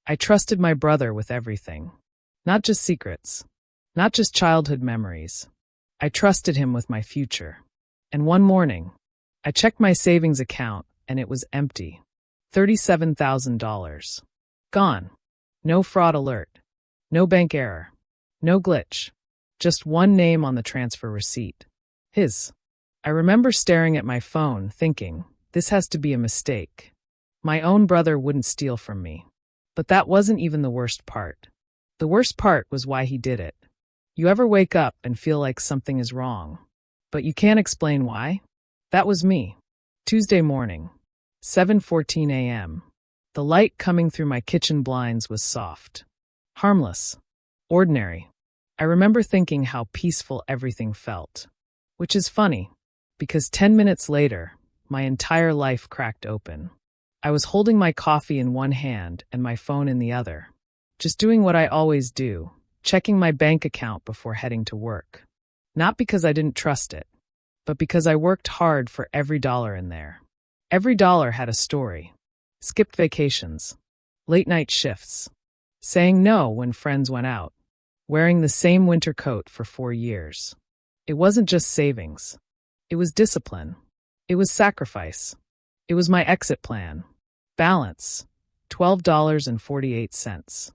I trusted my brother with everything. Not just secrets. Not just childhood memories. I trusted him with my future. And one morning, I checked my savings account and it was empty. $37,000. Gone. No fraud alert. No bank error. No glitch. Just one name on the transfer receipt. His. I remember staring at my phone, thinking, this has to be a mistake. My own brother wouldn't steal from me. But that wasn't even the worst part. The worst part was why he did it. You ever wake up and feel like something is wrong, but you can't explain why? That was me. Tuesday morning, 7:14 a.m. The light coming through my kitchen blinds was soft. Harmless. Ordinary. I remember thinking how peaceful everything felt. Which is funny, because 10 minutes later, my entire life cracked open. I was holding my coffee in one hand and my phone in the other. Just doing what I always do, checking my bank account before heading to work. Not because I didn't trust it, but because I worked hard for every dollar in there. Every dollar had a story. Skipped vacations. Late night shifts. Saying no when friends went out. Wearing the same winter coat for 4 years. It wasn't just savings. It was discipline. It was sacrifice. It was my exit plan. Balance. $12.48.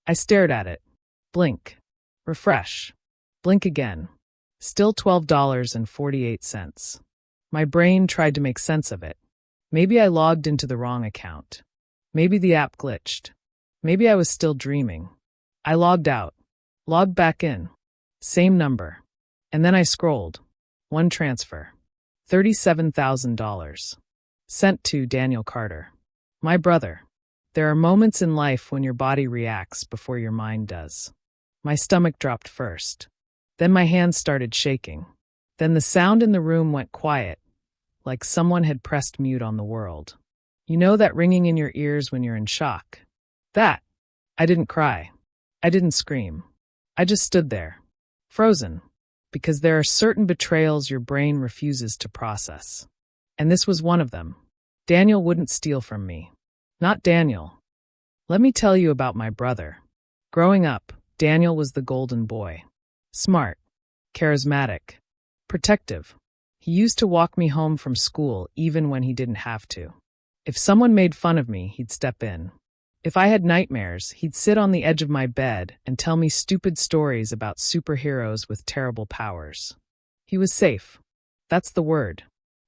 I stared at it. Blink. Refresh. Blink again. Still $12.48. My brain tried to make sense of it. Maybe I logged into the wrong account. Maybe the app glitched. Maybe I was still dreaming. I logged out. Logged back in. Same number. And then I scrolled. One transfer. $37,000. Sent to Daniel Carter. My brother. There are moments in life when your body reacts before your mind does. My stomach dropped first. Then my hands started shaking. Then the sound in the room went quiet, like someone had pressed mute on the world. You know that ringing in your ears when you're in shock? That. I didn't cry. I didn't scream. I just stood there, frozen, because there are certain betrayals your brain refuses to process. And this was one of them. Daniel wouldn't steal from me. Not Daniel. Let me tell you about my brother. Growing up, Daniel was the golden boy. Smart, charismatic, protective. He used to walk me home from school even when he didn't have to. If someone made fun of me, he'd step in. If I had nightmares, he'd sit on the edge of my bed and tell me stupid stories about superheroes with terrible powers. He was safe. That's the word.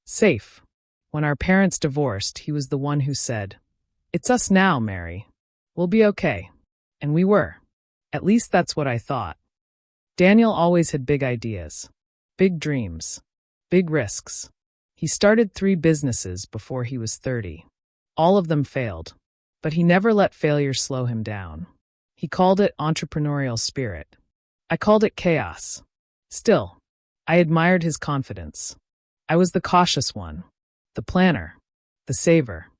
Safe. When our parents divorced, he was the one who said, "It's us now, Mary. We'll be okay." And we were. At least that's what I thought. Daniel always had big ideas. Big dreams. Big risks. He started 3 businesses before he was 30. All of them failed. But he never let failure slow him down. He called it entrepreneurial spirit. I called it chaos. Still, I admired his confidence. I was the cautious one, the planner, the saver.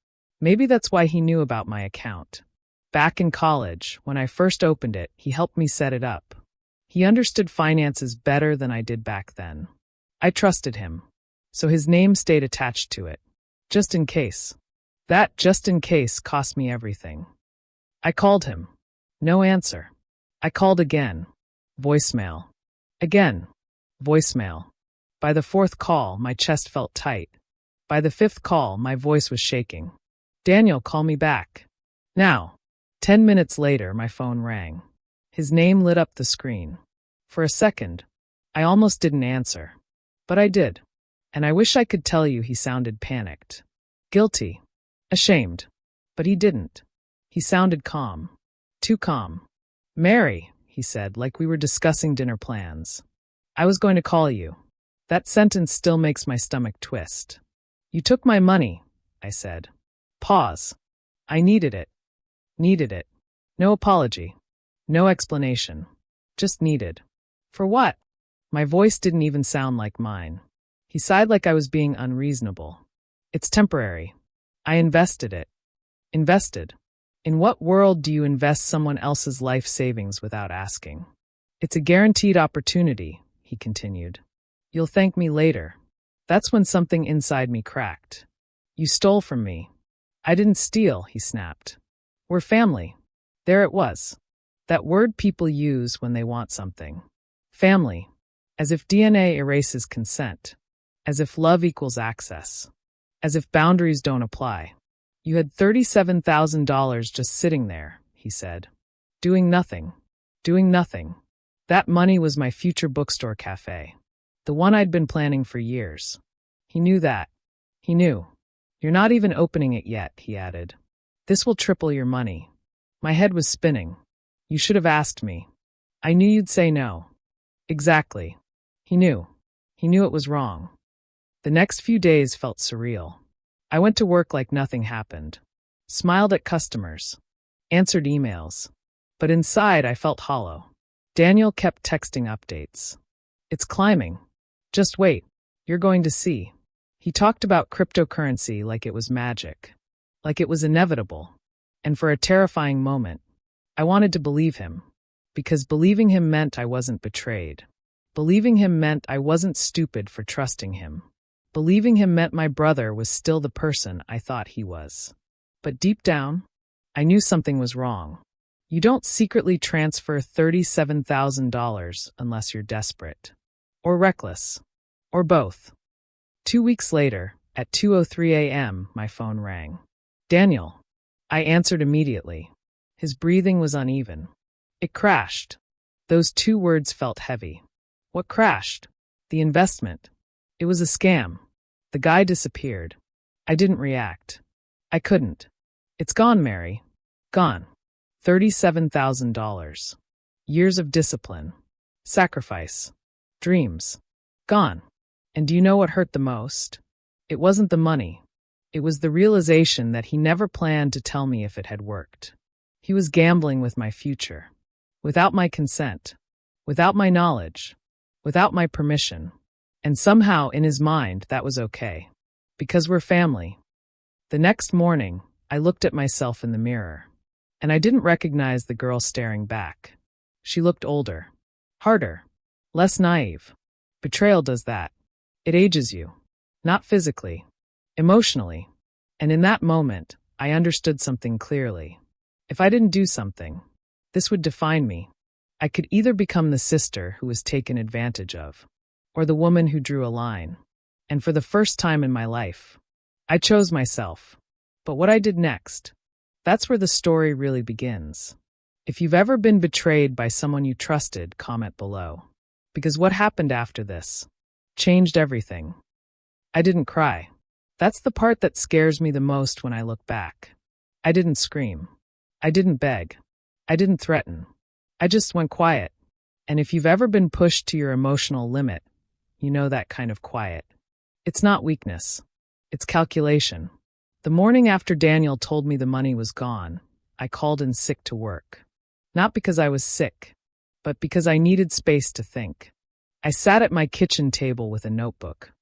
Maybe that's why he knew about my account. Back in college, when I first opened it, he helped me set it up. He understood finances better than I did back then. I trusted him, so his name stayed attached to it. Just in case. That just in case cost me everything. I called him. No answer. I called again. Voicemail. Again. Voicemail. By the 4th call, my chest felt tight. By the 5th call, my voice was shaking. "Daniel, call me back. Now." 10 minutes later, my phone rang. His name lit up the screen. For a second, I almost didn't answer. But I did. And I wish I could tell you he sounded panicked. Guilty. Ashamed. But he didn't. He sounded calm. Too calm. "Mary," he said, like we were discussing dinner plans. "I was going to call you." That sentence still makes my stomach twist. "You took my money," I said. Pause. I needed it. Needed it. No apology. No explanation. Just needed. For what? My voice didn't even sound like mine. He sighed like I was being unreasonable. "It's temporary. I invested it." Invested? In what world do you invest someone else's life savings without asking? "It's a guaranteed opportunity," he continued. "You'll thank me later." That's when something inside me cracked. "You stole from me." "I didn't steal," he snapped. "We're family." There it was. That word people use when they want something. Family. As if DNA erases consent. As if love equals access. As if boundaries don't apply. You had $37,000 just sitting there, he said. Doing nothing. Doing nothing. That money was my future bookstore cafe. The one I'd been planning for years. He knew that. He knew. You're not even opening it yet, he added. This will triple your money. My head was spinning. You should have asked me. I knew you'd say no. Exactly. He knew. He knew it was wrong. The next few days felt surreal. I went to work like nothing happened. Smiled at customers. Answered emails. But inside I felt hollow. Daniel kept texting updates. It's climbing. Just wait. You're going to see. He talked about cryptocurrency like it was magic. Like it was inevitable. And for a terrifying moment, I wanted to believe him. Because believing him meant I wasn't betrayed. Believing him meant I wasn't stupid for trusting him. Believing him meant my brother was still the person I thought he was. But deep down, I knew something was wrong. You don't secretly transfer $37,000 unless you're desperate. Or reckless. Or both. 2 weeks later, at 2:03 a.m., my phone rang. Daniel. I answered immediately. His breathing was uneven. It crashed. Those 2 words felt heavy. What crashed? The investment. It was a scam. The guy disappeared. I didn't react. I couldn't. It's gone, Mary. Gone. $37,000. Years of discipline. Sacrifice. Dreams. Gone. And do you know what hurt the most? It wasn't the money. It was the realization that he never planned to tell me if it had worked. He was gambling with my future. Without my consent. Without my knowledge. Without my permission. And somehow, in his mind, that was okay. Because we're family. The next morning, I looked at myself in the mirror. And I didn't recognize the girl staring back. She looked older. Harder. Less naive. Betrayal does that. It ages you. Not physically. Emotionally. And in that moment, I understood something clearly. If I didn't do something, this would define me. I could either become the sister who was taken advantage of, or the woman who drew a line. And for the first time in my life, I chose myself. But what I did next, that's where the story really begins. If you've ever been betrayed by someone you trusted, comment below. Because what happened after this changed everything. I didn't cry. That's the part that scares me the most when I look back. I didn't scream. I didn't beg. I didn't threaten. I just went quiet. And if you've ever been pushed to your emotional limit, you know that kind of quiet. It's not weakness. It's calculation. The morning after Daniel told me the money was gone, I called in sick to work. Not because I was sick, but because I needed space to think. I sat at my kitchen table with a notebook.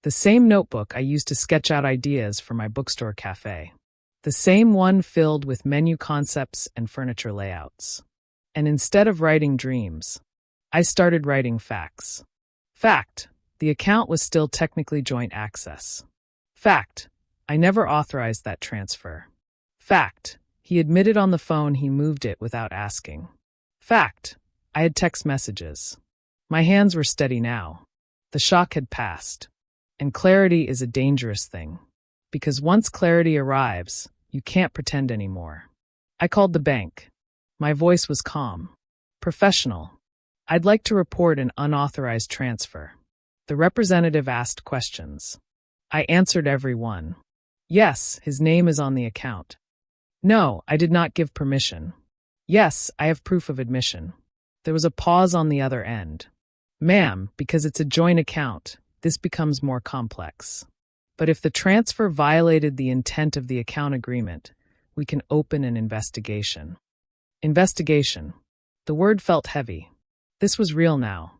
The same notebook I used to sketch out ideas for my bookstore cafe. The same one filled with menu concepts and furniture layouts. And instead of writing dreams, I started writing facts. Fact, the account was still technically joint access. Fact, I never authorized that transfer. Fact, he admitted on the phone he moved it without asking. Fact, I had text messages. My hands were steady now. The shock had passed. And clarity is a dangerous thing. Because once clarity arrives, you can't pretend anymore. I called the bank. My voice was calm. Professional. I'd like to report an unauthorized transfer. The representative asked questions. I answered every one. Yes, his name is on the account. No, I did not give permission. Yes, I have proof of admission. There was a pause on the other end. Ma'am, because it's a joint account, this becomes more complex. But if the transfer violated the intent of the account agreement, we can open an investigation. Investigation. The word felt heavy. This was real now.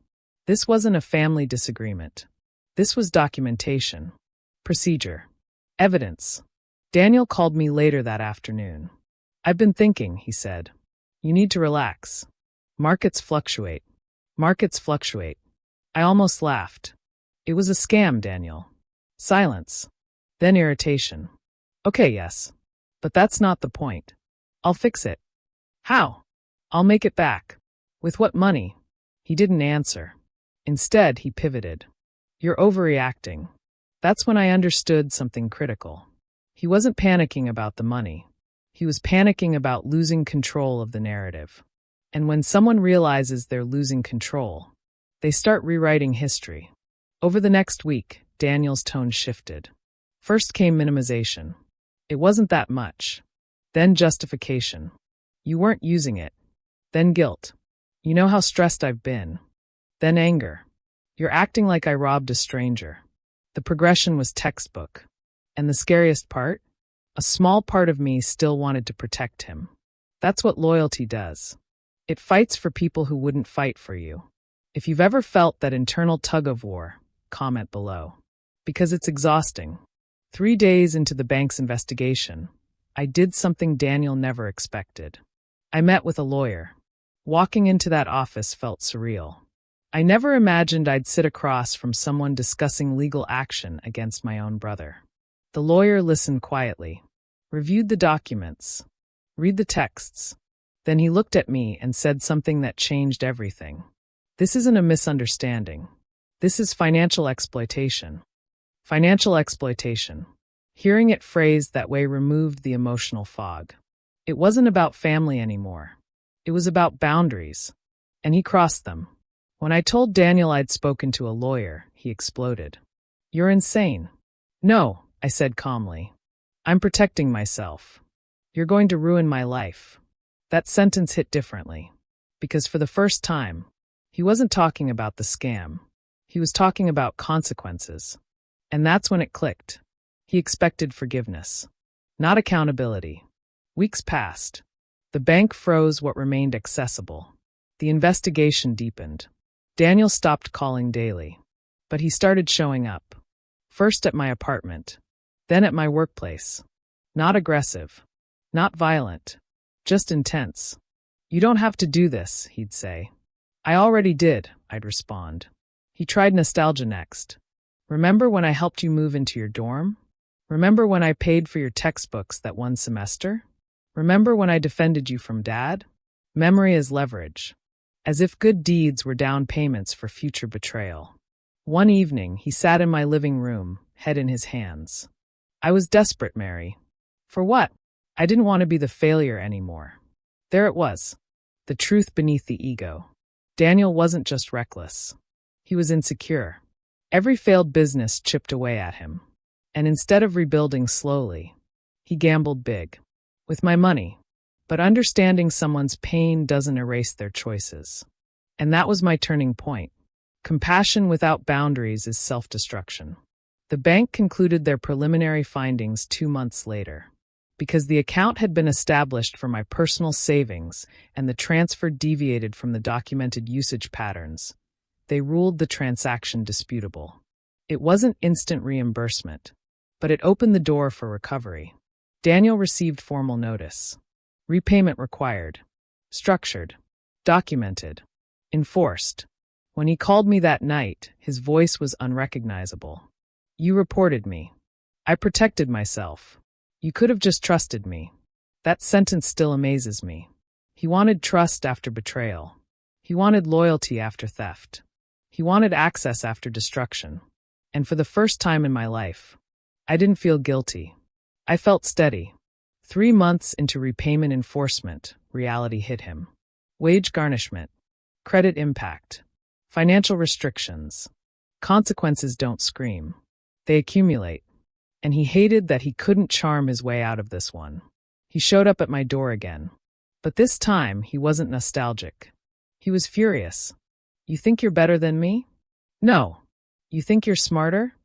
This wasn't a family disagreement. This was documentation. Procedure. Evidence. Daniel called me later that afternoon. I've been thinking, he said. You need to relax. Markets fluctuate. Markets fluctuate. I almost laughed. It was a scam, Daniel. Silence. Then irritation. Okay, yes. But that's not the point. I'll fix it. How? I'll make it back. With what money? He didn't answer. Instead, he pivoted. You're overreacting. That's when I understood something critical. He wasn't panicking about the money. He was panicking about losing control of the narrative. And when someone realizes they're losing control, they start rewriting history. Over the next week, Daniel's tone shifted. First came minimization. It wasn't that much. Then justification. You weren't using it. Then guilt. You know how stressed I've been. Then anger. You're acting like I robbed a stranger. The progression was textbook. And the scariest part? A small part of me still wanted to protect him. That's what loyalty does. It fights for people who wouldn't fight for you. If you've ever felt that internal tug-of-war, comment below. Because it's exhausting. 3 days into the bank's investigation, I did something Daniel never expected. I met with a lawyer. Walking into that office felt surreal. I never imagined I'd sit across from someone discussing legal action against my own brother. The lawyer listened quietly, reviewed the documents, read the texts. Then he looked at me and said something that changed everything. This isn't a misunderstanding. This is financial exploitation. Financial exploitation. Hearing it phrased that way removed the emotional fog. It wasn't about family anymore. It was about boundaries. And he crossed them. When I told Daniel I'd spoken to a lawyer, he exploded. You're insane. No, I said calmly. I'm protecting myself. You're going to ruin my life. That sentence hit differently. Because for the first time, he wasn't talking about the scam. He was talking about consequences. And that's when it clicked. He expected forgiveness, not accountability. Weeks passed. The bank froze what remained accessible. The investigation deepened. Daniel stopped calling daily. But he started showing up. First at my apartment. Then at my workplace. Not aggressive. Not violent. Just intense. You don't have to do this, he'd say. I already did, I'd respond. He tried nostalgia next. Remember when I helped you move into your dorm? Remember when I paid for your textbooks that one semester? Remember when I defended you from Dad? Memory is leverage. As if good deeds were down payments for future betrayal. One evening, he sat in my living room, head in his hands. I was desperate, Mary. For what? I didn't want to be the failure anymore. There it was. The truth beneath the ego. Daniel wasn't just reckless. He was insecure. Every failed business chipped away at him. And instead of rebuilding slowly, he gambled big. With my money. But understanding someone's pain doesn't erase their choices. And that was my turning point. Compassion without boundaries is self-destruction. The bank concluded their preliminary findings 2 months later. Because the account had been established for my personal savings and the transfer deviated from the documented usage patterns, they ruled the transaction disputable. It wasn't instant reimbursement, but it opened the door for recovery. Daniel received formal notice. Repayment required. Structured. Documented. Enforced. When he called me that night, his voice was unrecognizable. You reported me. I protected myself. You could have just trusted me. That sentence still amazes me. He wanted trust after betrayal. He wanted loyalty after theft. He wanted access after destruction. And for the first time in my life, I didn't feel guilty. I felt steady. 3 months into repayment enforcement, reality hit him. Wage garnishment. Credit impact. Financial restrictions. Consequences don't scream. They accumulate. And he hated that he couldn't charm his way out of this one. He showed up at my door again. But this time, he wasn't nostalgic. He was furious. You think you're better than me? No. You think you're smarter?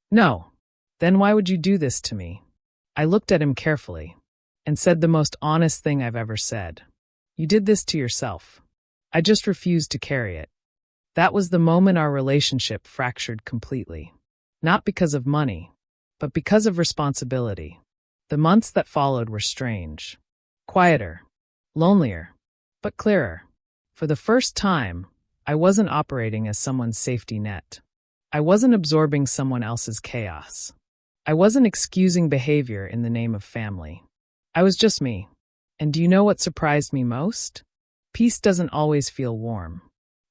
No. Then why would you do this to me? I looked at him carefully and said the most honest thing I've ever said. You did this to yourself. I just refused to carry it. That was the moment our relationship fractured completely. Not because of money, but because of responsibility. The months that followed were strange. Quieter. Lonelier. But clearer. For the first time, I wasn't operating as someone's safety net. I wasn't absorbing someone else's chaos. I wasn't excusing behavior in the name of family. I was just me. And do you know what surprised me most? Peace doesn't always feel warm.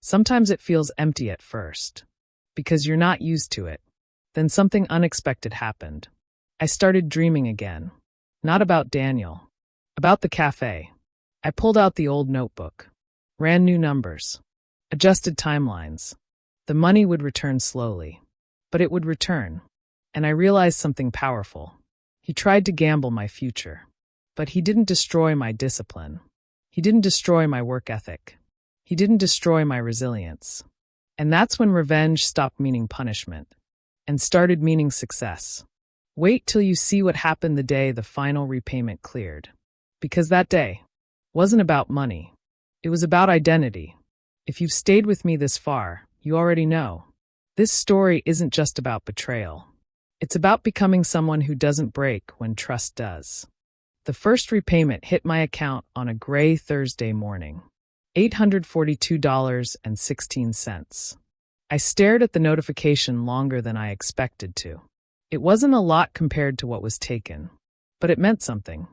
Sometimes it feels empty at first, because you're not used to it. Then something unexpected happened. I started dreaming again. Not about Daniel. About the cafe. I pulled out the old notebook. Ran new numbers. Adjusted timelines. The money would return slowly. But it would return. And I realized something powerful. He tried to gamble my future. But he didn't destroy my discipline. He didn't destroy my work ethic. He didn't destroy my resilience. And that's when revenge stopped meaning punishment and started meaning success. Wait till you see what happened the day the final repayment cleared. Because that day wasn't about money. It was about identity. If you've stayed with me this far, you already know. This story isn't just about betrayal. It's about becoming someone who doesn't break when trust does. The first repayment hit my account on a gray Thursday morning. $842.16. I stared at the notification longer than I expected to. It wasn't a lot compared to what was taken, but it meant something.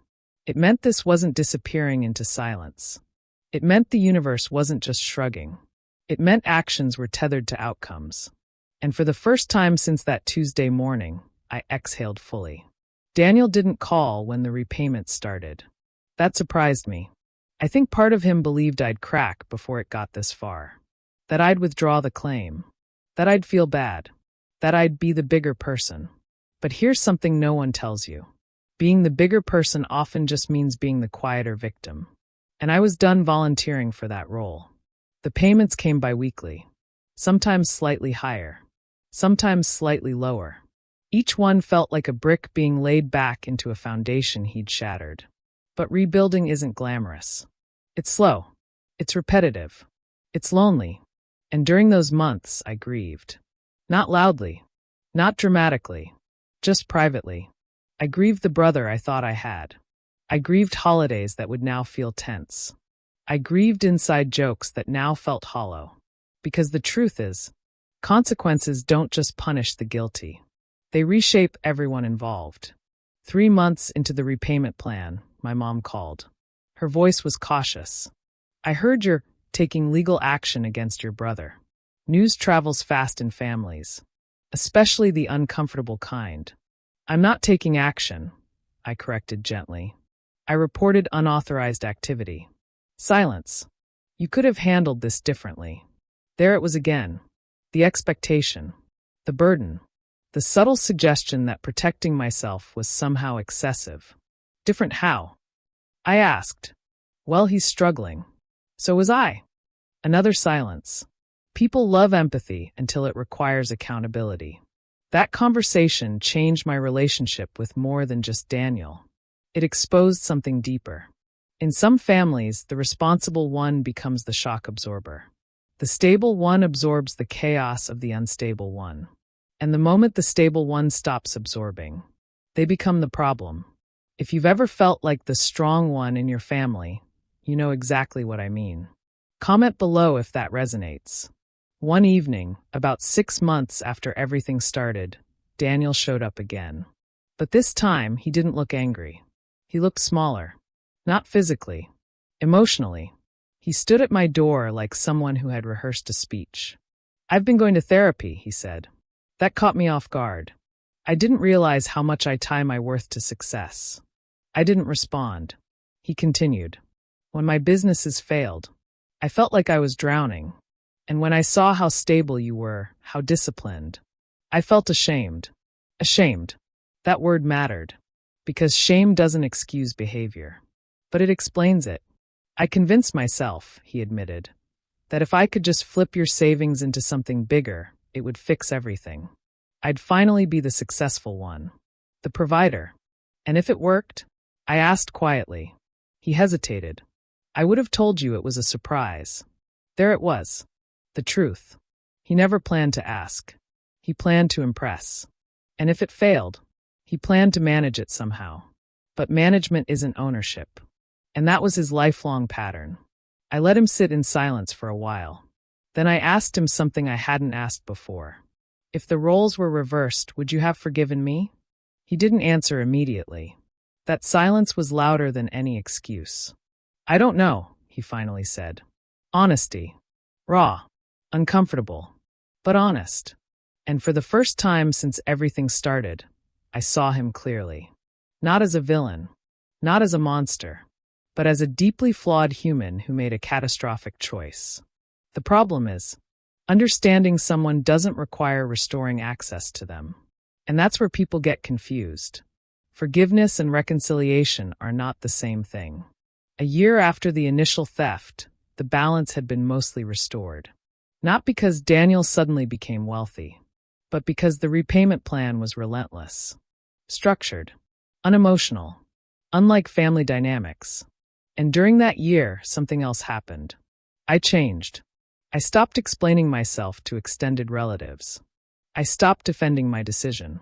It meant this wasn't disappearing into silence. It meant the universe wasn't just shrugging. It meant actions were tethered to outcomes. And for the first time since that Tuesday morning, I exhaled fully. Daniel didn't call when the repayment started. That surprised me. I think part of him believed I'd crack before it got this far. That I'd withdraw the claim. That I'd feel bad. That I'd be the bigger person. But here's something no one tells you. Being the bigger person often just means being the quieter victim. And I was done volunteering for that role. The payments came biweekly. Sometimes slightly higher. Sometimes slightly lower. Each one felt like a brick being laid back into a foundation he'd shattered. But rebuilding isn't glamorous. It's slow. It's repetitive. It's lonely. And during those months, I grieved. Not loudly. Not dramatically. Just privately. I grieved the brother I thought I had. I grieved holidays that would now feel tense. I grieved inside jokes that now felt hollow. Because the truth is, consequences don't just punish the guilty. They reshape everyone involved. 3 months into the repayment plan, my mom called. Her voice was cautious. I heard you're taking legal action against your brother. News travels fast in families, especially the uncomfortable kind. I'm not taking action, I corrected gently. I reported unauthorized activity. Silence. You could have handled this differently. There it was again. The expectation. The burden. The subtle suggestion that protecting myself was somehow excessive. Different how? I asked. Well, he's struggling. So was I. Another silence. People love empathy until it requires accountability. That conversation changed my relationship with more than just Daniel. It exposed something deeper. In some families, the responsible one becomes the shock absorber. The stable one absorbs the chaos of the unstable one. And the moment the stable one stops absorbing, they become the problem. If you've ever felt like the strong one in your family, you know exactly what I mean. Comment below if that resonates. One evening, about 6 months after everything started, Daniel showed up again. But this time, he didn't look angry. He looked smaller. Not physically. Emotionally. He stood at my door like someone who had rehearsed a speech. I've been going to therapy, he said. That caught me off guard. I didn't realize how much I tie my worth to success. I didn't respond. He continued. When my businesses failed, I felt like I was drowning. And when I saw how stable you were, how disciplined, I felt ashamed. Ashamed. That word mattered. Because shame doesn't excuse behavior. But it explains it. I convinced myself, he admitted, that if I could just flip your savings into something bigger, it would fix everything. I'd finally be the successful one. The provider. And if it worked? I asked quietly. He hesitated. I would have told you it was a surprise. There it was. The truth. He never planned to ask. He planned to impress. And if it failed, he planned to manage it somehow. But management isn't ownership. And that was his lifelong pattern. I let him sit in silence for a while. Then I asked him something I hadn't asked before. If the roles were reversed, would you have forgiven me? He didn't answer immediately. That silence was louder than any excuse. I don't know, he finally said. Honesty. Raw. Uncomfortable. But honest. And for the first time since everything started, I saw him clearly. Not as a villain. Not as a monster. But as a deeply flawed human who made a catastrophic choice. The problem is, understanding someone doesn't require restoring access to them. And that's where people get confused. Forgiveness and reconciliation are not the same thing. A year after the initial theft, the balance had been mostly restored. Not because Daniel suddenly became wealthy, but because the repayment plan was relentless. Structured. Unemotional. Unlike family dynamics. And during that year, something else happened. I changed. I stopped explaining myself to extended relatives. I stopped defending my decision.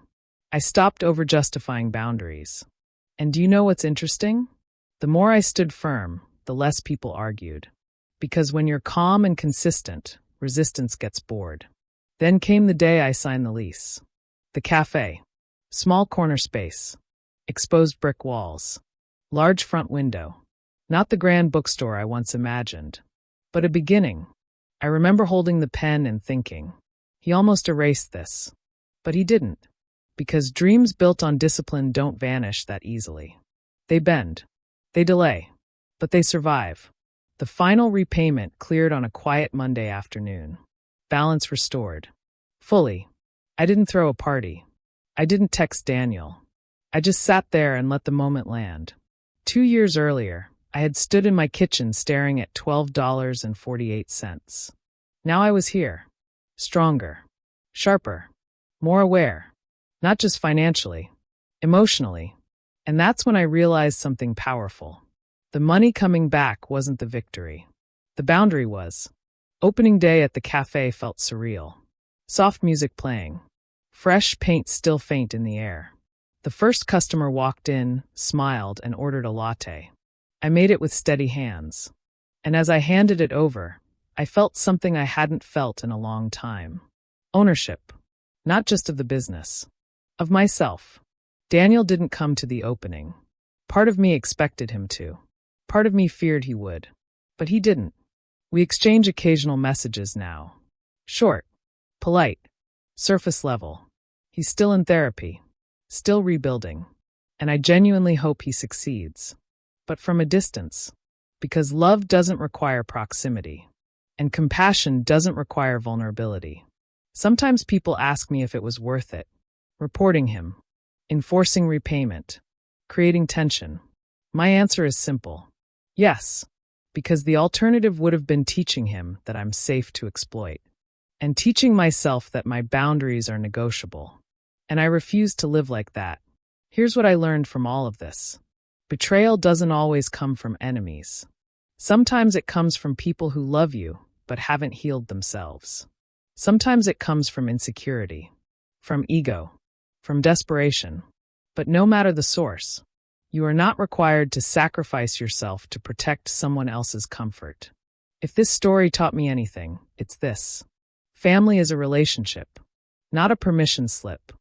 I stopped over-justifying boundaries. And do you know what's interesting? The more I stood firm, the less people argued. Because when you're calm and consistent, resistance gets bored. Then came the day I signed the lease. The cafe. Small corner space. Exposed brick walls. Large front window. Not the grand bookstore I once imagined, but a beginning. I remember holding the pen and thinking, he almost erased this. But he didn't. Because dreams built on discipline don't vanish that easily. They bend. They delay. But they survive. The final repayment cleared on a quiet Monday afternoon. Balance restored. Fully. I didn't throw a party. I didn't text Daniel. I just sat there and let the moment land. 2 years earlier, I had stood in my kitchen staring at $12.48. Now I was here. Stronger. Sharper. More aware. Not just financially. Emotionally. And that's when I realized something powerful. The money coming back wasn't the victory. The boundary was. Opening day at the cafe felt surreal. Soft music playing. Fresh paint still faint in the air. The first customer walked in, smiled, and ordered a latte. I made it with steady hands. And as I handed it over, I felt something I hadn't felt in a long time. Ownership. Not just of the business. Of myself. Daniel didn't come to the opening. Part of me expected him to. Part of me feared he would. But he didn't. We exchange occasional messages now. Short. Polite. Surface level. He's still in therapy. Still rebuilding. And I genuinely hope he succeeds. But from a distance. Because love doesn't require proximity. And compassion doesn't require vulnerability. Sometimes people ask me if it was worth it. Reporting him. Enforcing repayment. Creating tension. My answer is simple. Yes. Because the alternative would have been teaching him that I'm safe to exploit. And teaching myself that my boundaries are negotiable. And I refuse to live like that. Here's what I learned from all of this. Betrayal doesn't always come from enemies. Sometimes it comes from people who love you, but haven't healed themselves. Sometimes it comes from insecurity, from ego, from desperation. But no matter the source, you are not required to sacrifice yourself to protect someone else's comfort. If this story taught me anything, it's this. Family is a relationship, not a permission slip.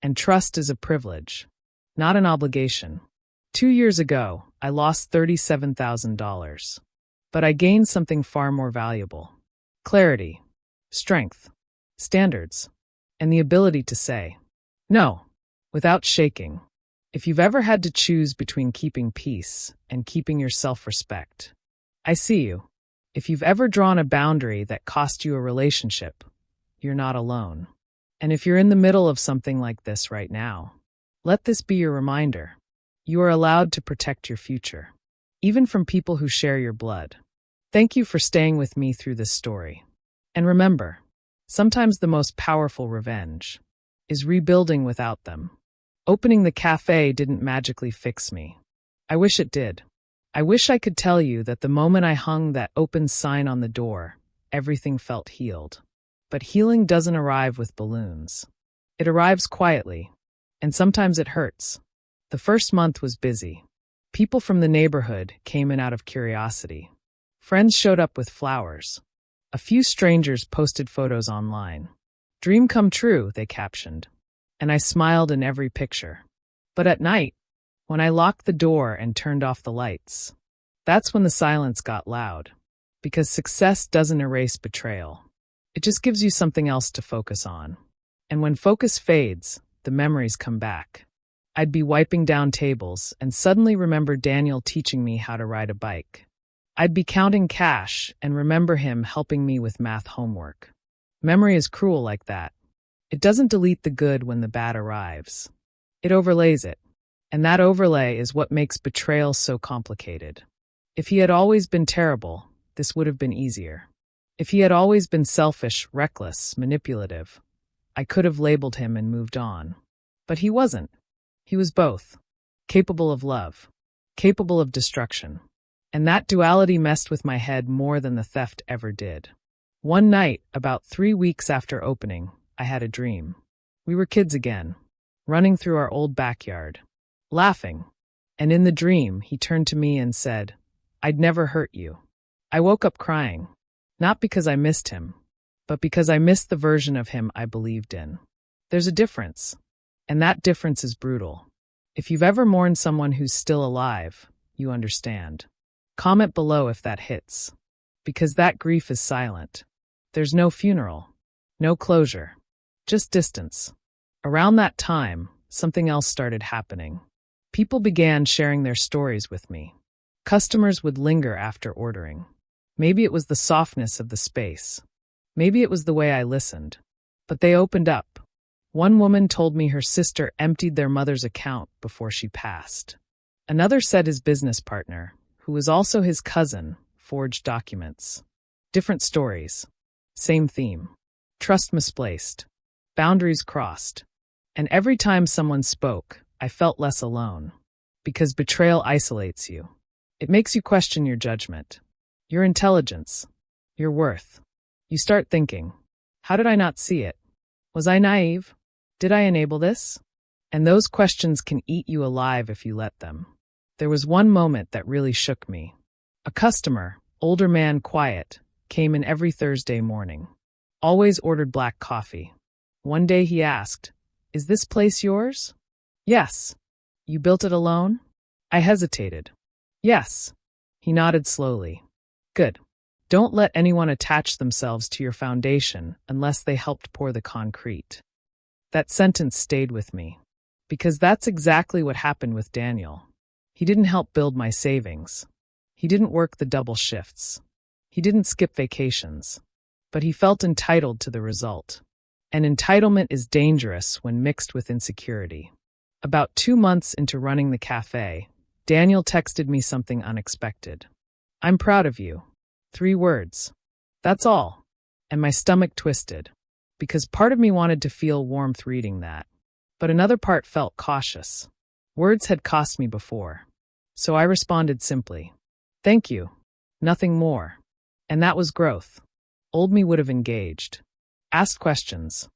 And trust is a privilege, not an obligation. 2 years ago, I lost $37,000. But I gained something far more valuable. Clarity, strength, standards, and the ability to say no without shaking. If you've ever had to choose between keeping peace and keeping your self-respect, I see you. If you've ever drawn a boundary that cost you a relationship, you're not alone. And if you're in the middle of something like this right now, let this be your reminder. You are allowed to protect your future, even from people who share your blood. Thank you for staying with me through this story. And remember, sometimes the most powerful revenge is rebuilding without them. Opening the cafe didn't magically fix me. I wish it did. I wish I could tell you that the moment I hung that open sign on the door, everything felt healed. But healing doesn't arrive with balloons. It arrives quietly, and sometimes it hurts. The first month was busy. People from the neighborhood came in out of curiosity. Friends showed up with flowers. A few strangers posted photos online. Dream come true, they captioned. And I smiled in every picture. But at night, when I locked the door and turned off the lights. That's when the silence got loud. Because success doesn't erase betrayal. It just gives you something else to focus on. And when focus fades, the memories come back. I'd be wiping down tables and suddenly remember Daniel teaching me how to ride a bike. I'd be counting cash and remember him helping me with math homework. Memory is cruel like that. It doesn't delete the good when the bad arrives. It overlays it. And that overlay is what makes betrayal so complicated. If he had always been terrible, this would have been easier. If he had always been selfish, reckless, manipulative, I could have labeled him and moved on. But he wasn't. He was both. Capable of love. Capable of destruction. And that duality messed with my head more than the theft ever did. One night, about 3 weeks after opening, I had a dream. We were kids again, running through our old backyard, laughing. And in the dream, he turned to me and said, "I'd never hurt you." I woke up crying, not because I missed him, but because I missed the version of him I believed in. There's a difference, and that difference is brutal. If you've ever mourned someone who's still alive, you understand. Comment below if that hits, because that grief is silent. There's no funeral, no closure, just distance. Around that time, something else started happening. People began sharing their stories with me. Customers would linger after ordering. Maybe it was the softness of the space. Maybe it was the way I listened. But they opened up. One woman told me her sister emptied their mother's account before she passed. Another said his business partner, who was also his cousin, forged documents. Different stories. Same theme. Trust misplaced. Boundaries crossed. And every time someone spoke, I felt less alone. Because betrayal isolates you. It makes you question your judgment, your intelligence, your worth. You start thinking, how did I not see it? Was I naive? Did I enable this? And those questions can eat you alive if you let them. There was one moment that really shook me. A customer, older man, quiet, came in every Thursday morning. Always ordered black coffee. One day he asked, "Is this place yours?" "Yes." "You built it alone?" I hesitated. "Yes." He nodded slowly. "Good. Don't let anyone attach themselves to your foundation unless they helped pour the concrete." That sentence stayed with me. Because that's exactly what happened with Daniel. He didn't help build my savings. He didn't work the double shifts. He didn't skip vacations. But he felt entitled to the result. And entitlement is dangerous when mixed with insecurity. About 2 months into running the cafe, Daniel texted me something unexpected. "I'm proud of you." 3 words. That's all. And my stomach twisted, because part of me wanted to feel warmth reading that. But another part felt cautious. Words had cost me before. So I responded simply, "Thank you. Nothing more." And that was growth. Old me would have engaged. Asked questions.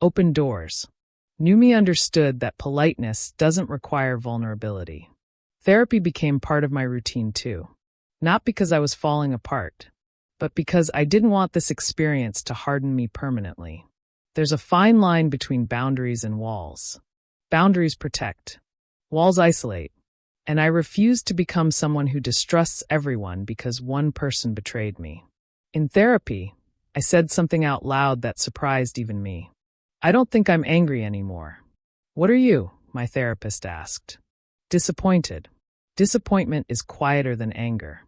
Opened doors. New me understood that politeness doesn't require vulnerability. Therapy became part of my routine too. Not because I was falling apart, but because I didn't want this experience to harden me permanently. There's a fine line between boundaries and walls. Boundaries protect. Walls isolate. And I refused to become someone who distrusts everyone because one person betrayed me. In therapy, I said something out loud that surprised even me. "I don't think I'm angry anymore." "What are you?" my therapist asked. "Disappointed." Disappointment is quieter than anger,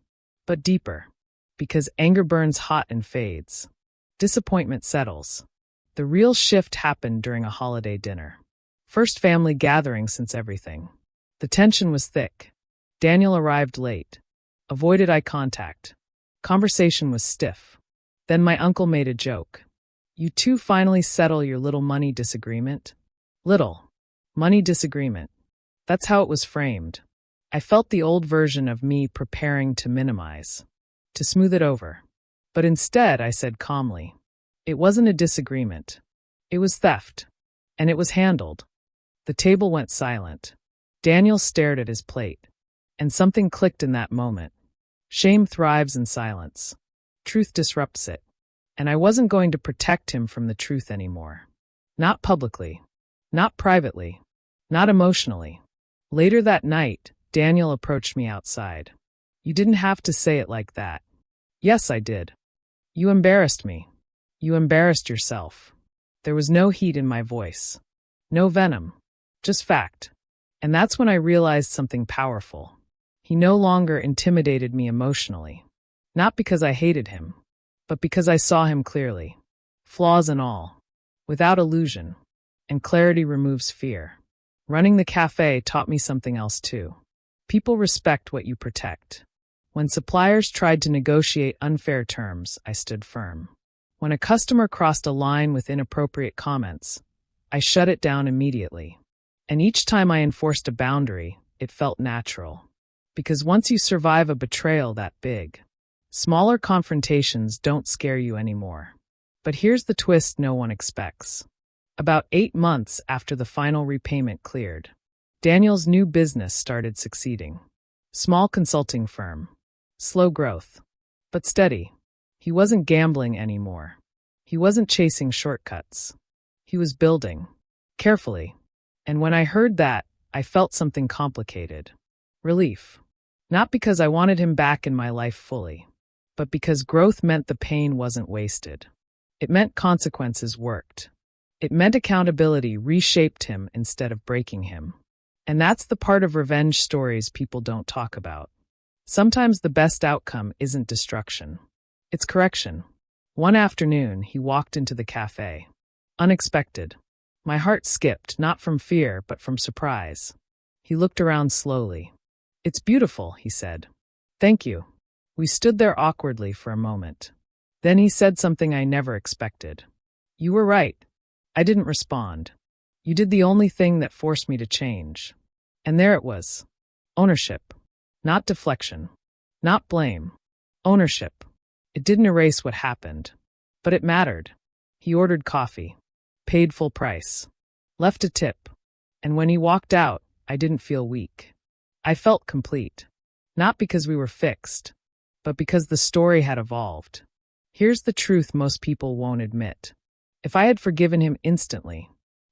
but deeper, because anger burns hot and fades. Disappointment settles. The real shift happened during a holiday dinner. First family gathering since everything. The tension was thick. Daniel arrived late. Avoided eye contact. Conversation was stiff. Then my uncle made a joke. "You two finally settle your little money disagreement?" Little. Money disagreement. That's how it was framed. I felt the old version of me preparing to minimize, to smooth it over. But instead, I said calmly, "It wasn't a disagreement. It was theft. And it was handled." The table went silent. Daniel stared at his plate. And something clicked in that moment. Shame thrives in silence. Truth disrupts it. And I wasn't going to protect him from the truth anymore. Not publicly. Not privately. Not emotionally. Later that night, Daniel approached me outside. You didn't have to say it like that. Yes, I did. You embarrassed me. You embarrassed yourself. There was no heat in my voice. No venom. Just fact. And that's when I realized something powerful. He no longer intimidated me emotionally. Not because I hated him, but because I saw him clearly. Flaws and all. Without illusion. And clarity removes fear. Running the cafe taught me something else too. People respect what you protect. When suppliers tried to negotiate unfair terms, I stood firm. When a customer crossed a line with inappropriate comments, I shut it down immediately. And each time I enforced a boundary, it felt natural. Because once you survive a betrayal that big, smaller confrontations don't scare you anymore. But here's the twist no one expects. About 8 months after the final repayment cleared, Daniel's new business started succeeding. Small consulting firm. Slow growth. But steady. He wasn't gambling anymore. He wasn't chasing shortcuts. He was building. Carefully. And when I heard that, I felt something complicated. Relief. Not because I wanted him back in my life fully, but because growth meant the pain wasn't wasted. It meant consequences worked. It meant accountability reshaped him instead of breaking him. And that's the part of revenge stories people don't talk about. Sometimes the best outcome isn't destruction. It's correction. One afternoon, he walked into the cafe. Unexpected. My heart skipped, not from fear, but from surprise. He looked around slowly. It's beautiful, he said. Thank you. We stood there awkwardly for a moment. Then he said something I never expected. You were right. I didn't respond. You did the only thing that forced me to change. And there it was. Ownership. Not deflection. Not blame. Ownership. It didn't erase what happened. But it mattered. He ordered coffee. Paid full price. Left a tip. And when he walked out, I didn't feel weak. I felt complete. Not because we were fixed, but because the story had evolved. Here's the truth most people won't admit. If I had forgiven him instantly,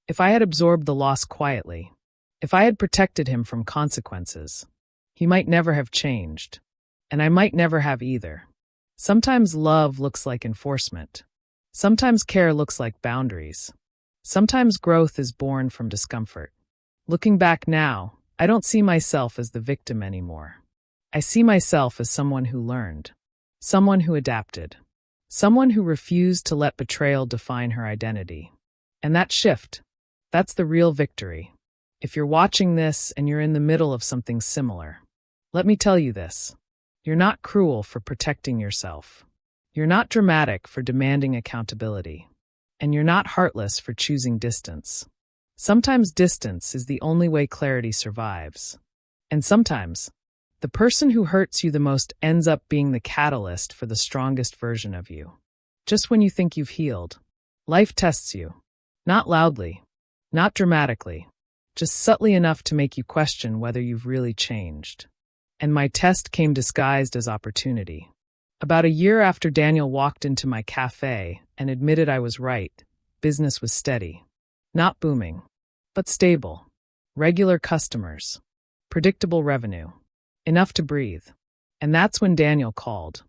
if I had absorbed the loss quietly, if I had protected him from consequences, he might never have changed. And I might never have either. Sometimes love looks like enforcement. Sometimes care looks like boundaries. Sometimes growth is born from discomfort. Looking back now, I don't see myself as the victim anymore. I see myself as someone who learned, someone who adapted, someone who refused to let betrayal define her identity. And that shift, that's the real victory. If you're watching this and you're in the middle of something similar, let me tell you this. You're not cruel for protecting yourself. You're not dramatic for demanding accountability. And you're not heartless for choosing distance. Sometimes distance is the only way clarity survives. And sometimes, the person who hurts you the most ends up being the catalyst for the strongest version of you. Just when you think you've healed, life tests you. Not loudly, not dramatically, just subtly enough to make you question whether you've really changed. And my test came disguised as opportunity. About a year after Daniel walked into my cafe and admitted I was right, business was steady. Not booming, but stable. Regular customers. Predictable revenue. Enough to breathe. And that's when Daniel called.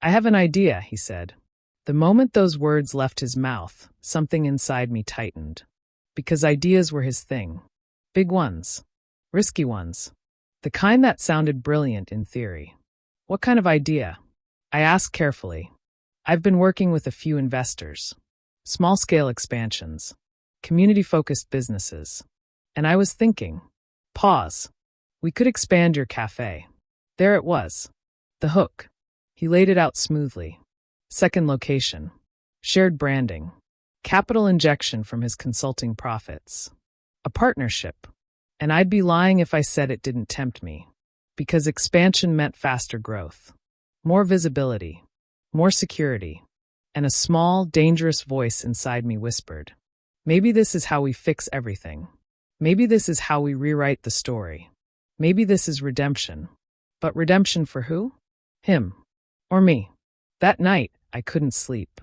I have an idea, he said. The moment those words left his mouth, something inside me tightened. Because ideas were his thing. Big ones. Risky ones. The kind that sounded brilliant in theory. What kind of idea? I asked carefully. I've been working with a few investors. Small-scale expansions. Community-focused businesses. And I was thinking. Pause. We could expand your cafe. There it was. The hook. He laid it out smoothly. Second location. Shared branding. Capital injection from his consulting profits. A partnership. And I'd be lying if I said it didn't tempt me. Because expansion meant faster growth. More visibility. More security. And a small, dangerous voice inside me whispered, maybe this is how we fix everything. Maybe this is how we rewrite the story. Maybe this is redemption. But redemption for who? Him. Or me. That night, I couldn't sleep.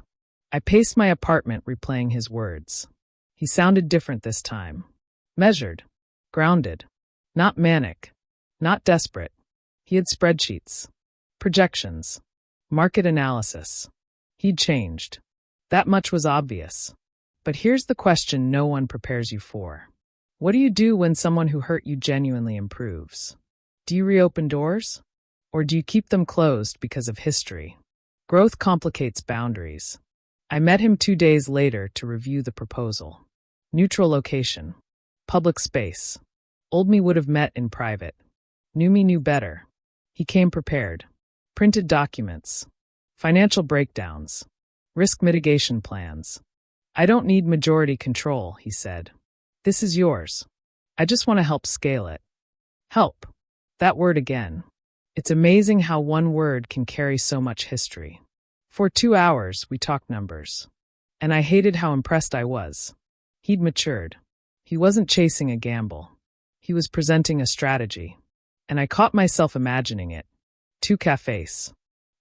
I paced my apartment replaying his words. He sounded different this time. Measured. Grounded. Not manic. Not desperate. He had spreadsheets. Projections. Market analysis. He'd changed. That much was obvious. But here's the question no one prepares you for. What do you do when someone who hurt you genuinely improves? Do you reopen doors? Or do you keep them closed because of history? Growth complicates boundaries. I met him 2 days later to review the proposal. Neutral location. Public space. Old me would have met in private. New me knew better. He came prepared. Printed documents. Financial breakdowns. Risk mitigation plans. I don't need majority control, he said. This is yours. I just want to help scale it. Help. That word again. It's amazing how one word can carry so much history. For 2 hours, we talked numbers. And I hated how impressed I was. He'd matured. He wasn't chasing a gamble. He was presenting a strategy. And I caught myself imagining it. 2 cafes.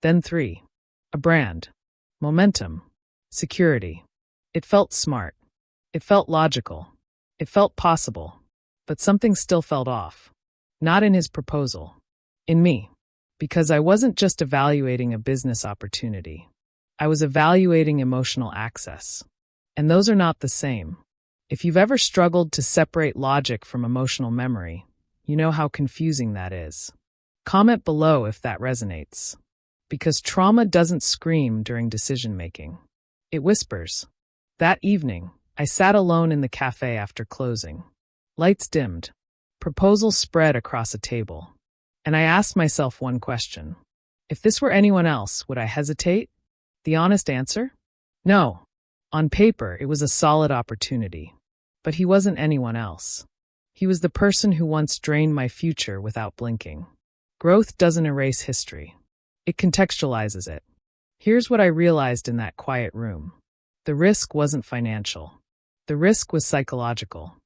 Then 3. A brand. Momentum. Security. It felt smart. It felt logical. It felt possible. But something still felt off. Not in his proposal. In me. Because I wasn't just evaluating a business opportunity. I was evaluating emotional access. And those are not the same. If you've ever struggled to separate logic from emotional memory, you know how confusing that is. Comment below if that resonates. Because trauma doesn't scream during decision-making. It whispers. That evening, I sat alone in the cafe after closing. Lights dimmed. Proposals spread across a table. And I asked myself one question. If this were anyone else, would I hesitate? The honest answer? No. On paper, it was a solid opportunity. But he wasn't anyone else. He was the person who once drained my future without blinking. Growth doesn't erase history. It contextualizes it. Here's what I realized in that quiet room. The risk wasn't financial. The risk was psychological.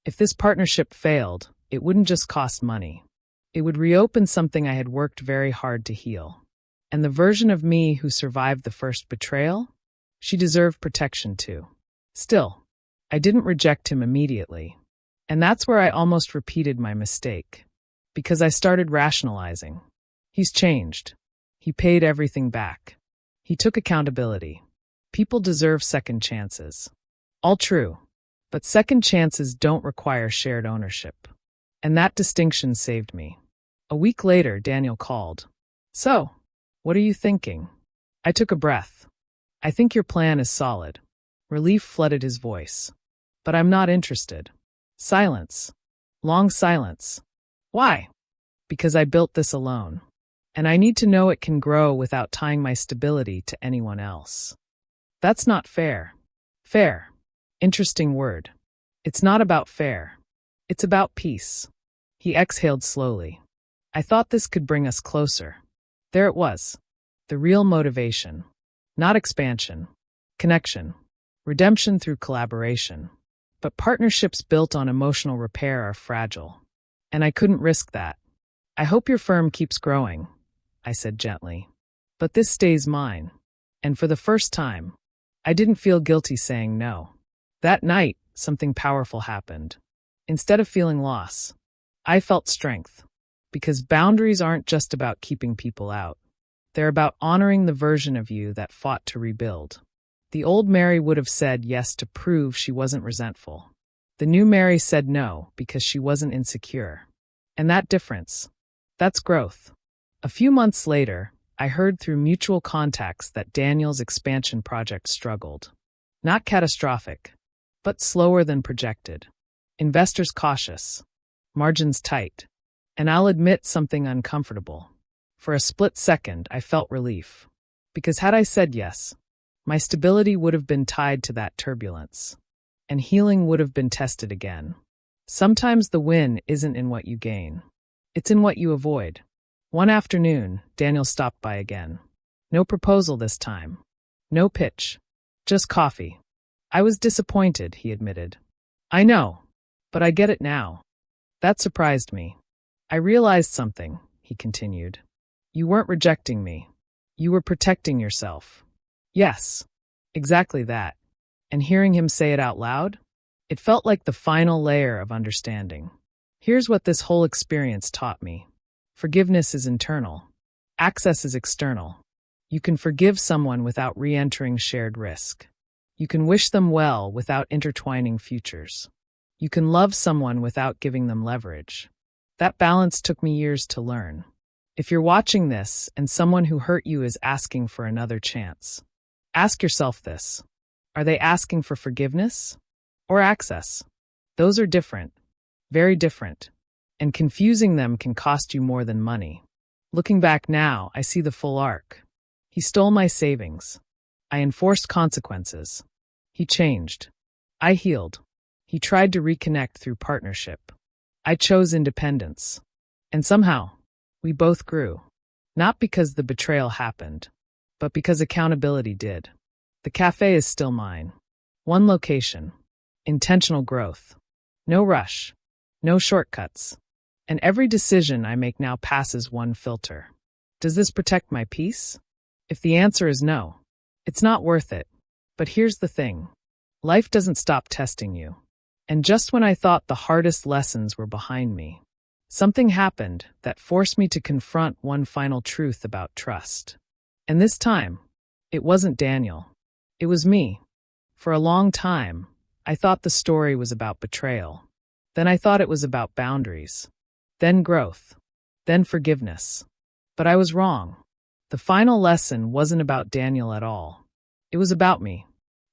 If this partnership failed, it wouldn't just cost money. It would reopen something I had worked very hard to heal. And the version of me who survived the first betrayal? She deserved protection too. Still, I didn't reject him immediately. And that's where I almost repeated my mistake. Because I started rationalizing. He's changed. He paid everything back. He took accountability. People deserve second chances. All true. But second chances don't require shared ownership. And that distinction saved me. A week later, Daniel called. So, what are you thinking? I took a breath. I think your plan is solid. Relief flooded his voice. But I'm not interested. Silence. Long silence. Why? Because I built this alone. And I need to know it can grow without tying my stability to anyone else. That's not fair. Fair. Interesting word. It's not about fair. It's about peace. He exhaled slowly. I thought this could bring us closer. There it was. The real motivation. Not expansion. Connection. Redemption through collaboration. But partnerships built on emotional repair are fragile. And I couldn't risk that. I hope your firm keeps growing, I said gently. But this stays mine. And for the first time, I didn't feel guilty saying no. That night, something powerful happened. Instead of feeling loss, I felt strength. Because boundaries aren't just about keeping people out. They're about honoring the version of you that fought to rebuild. The old Mary would have said yes to prove she wasn't resentful. The new Mary said no because she wasn't insecure. And that difference, that's growth. A few months later, I heard through mutual contacts that Daniel's expansion project struggled. Not catastrophic, but slower than projected. Investors cautious. Margins tight. And I'll admit something uncomfortable. For a split second, I felt relief. Because had I said yes, my stability would have been tied to that turbulence. And healing would have been tested again. Sometimes the win isn't in what you gain. It's in what you avoid. One afternoon, Daniel stopped by again. No proposal this time. No pitch. Just coffee. I was disappointed, he admitted. I know, but I get it now. That surprised me. I realized something, he continued. You weren't rejecting me. You were protecting yourself. Yes, exactly that. And hearing him say it out loud, it felt like the final layer of understanding. Here's what this whole experience taught me. Forgiveness is internal. Access is external. You can forgive someone without re-entering shared risk. You can wish them well without intertwining futures. You can love someone without giving them leverage. That balance took me years to learn. If you're watching this and someone who hurt you is asking for another chance, ask yourself this. Are they asking for forgiveness or access? Those are different, very different, and confusing them can cost you more than money. Looking back now, I see the full arc. He stole my savings. I enforced consequences. He changed. I healed. He tried to reconnect through partnership. I chose independence. And somehow, we both grew. Not because the betrayal happened, but because accountability did. The cafe is still mine. One location. Intentional growth. No rush. No shortcuts. And every decision I make now passes one filter. Does this protect my peace? If the answer is no, it's not worth it. But here's the thing. Life doesn't stop testing you. And just when I thought the hardest lessons were behind me, something happened that forced me to confront one final truth about trust. And this time, it wasn't Daniel. It was me. For a long time, I thought the story was about betrayal. Then I thought it was about boundaries. Then growth. Then forgiveness. But I was wrong. The final lesson wasn't about Daniel at all. It was about me.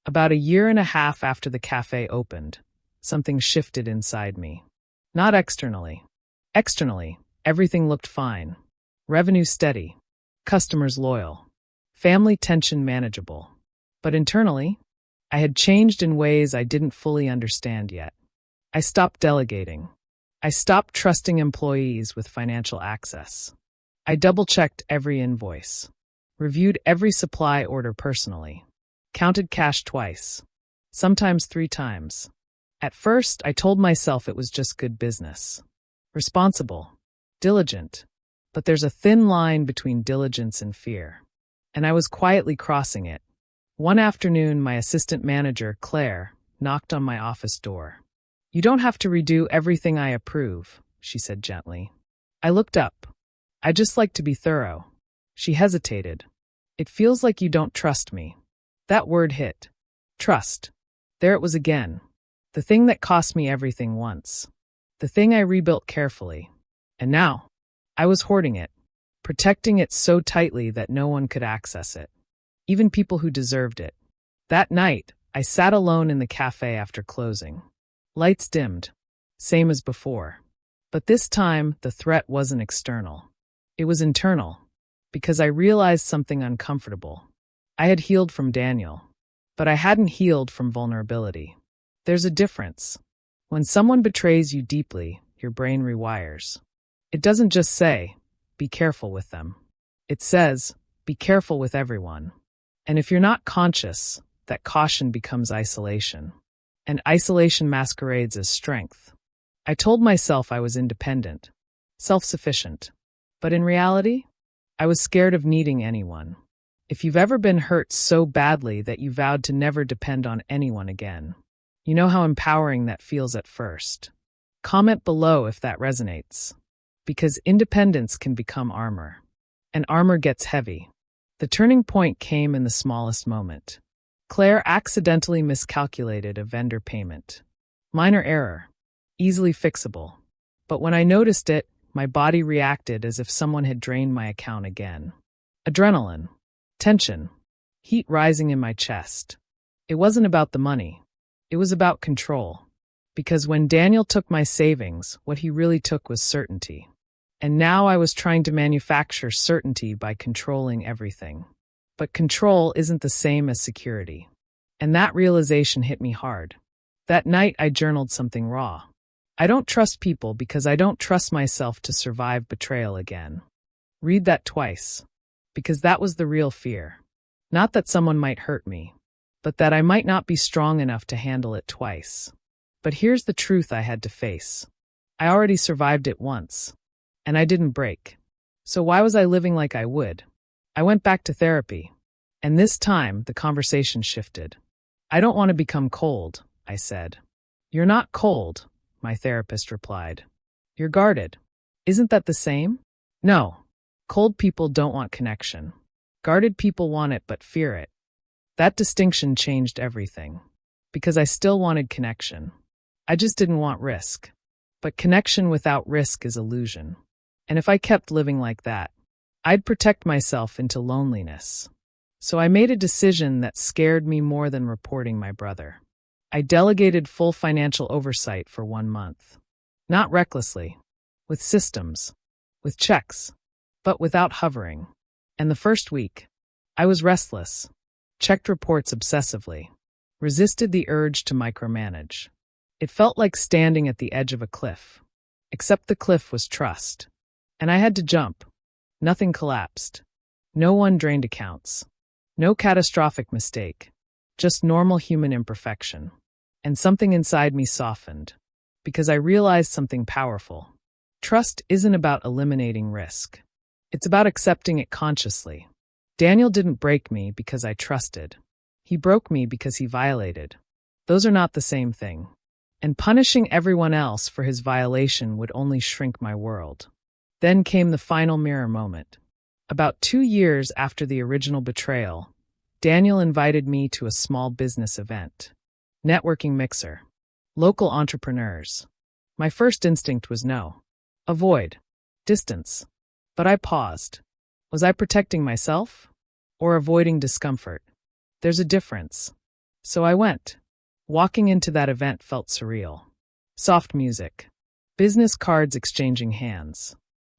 About a year and a half after the cafe opened, something shifted inside me. Not externally. Externally, everything looked fine. Revenue steady. Customers loyal. Family tension manageable. But internally, I had changed in ways I didn't fully understand yet. I stopped delegating. I stopped trusting employees with financial access. I double-checked every invoice. Reviewed every supply order personally. Counted cash twice. Sometimes 3 times. At first, I told myself it was just good business. Responsible. Diligent. But there's a thin line between diligence and fear. And I was quietly crossing it. One afternoon, my assistant manager, Claire, knocked on my office door. "You don't have to redo everything I approve," she said gently. I looked up. "I just like to be thorough." She hesitated. "It feels like you don't trust me." That word hit. Trust. There it was again. The thing that cost me everything once. The thing I rebuilt carefully. And now, I was hoarding it. Protecting it so tightly that no one could access it. Even people who deserved it. That night, I sat alone in the cafe after closing. Lights dimmed. Same as before. But this time, the threat wasn't external. It was internal. Because I realized something uncomfortable. I had healed from Daniel. But I hadn't healed from vulnerability. There's a difference. When someone betrays you deeply, your brain rewires. It doesn't just say, be careful with them. It says, be careful with everyone. And if you're not conscious, that caution becomes isolation. And isolation masquerades as strength. I told myself I was independent, self-sufficient. But in reality, I was scared of needing anyone. If you've ever been hurt so badly that you vowed to never depend on anyone again, you know how empowering that feels at first. Comment below if that resonates. Because independence can become armor. And armor gets heavy. The turning point came in the smallest moment. Claire accidentally miscalculated a vendor payment. Minor error. Easily fixable. But when I noticed it, my body reacted as if someone had drained my account again. Adrenaline. Tension. Heat rising in my chest. It wasn't about the money. It was about control. Because when Daniel took my savings, what he really took was certainty. And now I was trying to manufacture certainty by controlling everything. But control isn't the same as security. And that realization hit me hard. That night I journaled something raw. I don't trust people because I don't trust myself to survive betrayal again. Read that twice. Because that was the real fear. Not that someone might hurt me, but that I might not be strong enough to handle it twice. But here's the truth I had to face. I already survived it once. And I didn't break. So why was I living like I would? I went back to therapy. And this time, the conversation shifted. I don't want to become cold, I said. You're not cold, my therapist replied. You're guarded. Isn't that the same? No. Cold people don't want connection. Guarded people want it but fear it. That distinction changed everything. Because I still wanted connection. I just didn't want risk. But connection without risk is illusion. And if I kept living like that, I'd protect myself into loneliness. So I made a decision that scared me more than reporting my brother. I delegated full financial oversight for 1 month. Not recklessly. With systems. With checks. But without hovering. And the first week, I was restless. Checked reports obsessively. Resisted the urge to micromanage. It felt like standing at the edge of a cliff. Except the cliff was trust. And I had to jump. Nothing collapsed. No one drained accounts. No catastrophic mistake. Just normal human imperfection. And something inside me softened. Because I realized something powerful. Trust isn't about eliminating risk. It's about accepting it consciously. Daniel didn't break me because I trusted. He broke me because he violated. Those are not the same thing. And punishing everyone else for his violation would only shrink my world. Then came the final mirror moment. About 2 years after the original betrayal, Daniel invited me to a small business event. Networking mixer. Local entrepreneurs. My first instinct was no. Avoid. Distance. But I paused. Was I protecting myself? Or avoiding discomfort? There's a difference. So I went. Walking into that event felt surreal. Soft music. Business cards exchanging hands.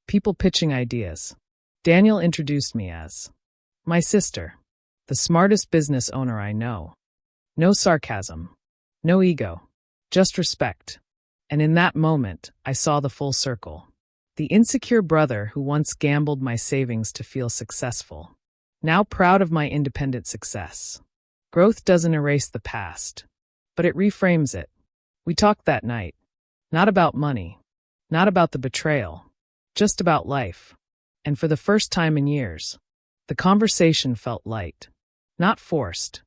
People pitching ideas. Daniel introduced me as my sister, the smartest business owner I know. No sarcasm. No ego. Just respect. And in that moment, I saw the full circle. The insecure brother who once gambled my savings to feel successful. Now proud of my independent success. Growth doesn't erase the past, but it reframes it. We talked that night. Not about money. Not about the betrayal. Just about life. And for the first time in years, the conversation felt light. Not forced.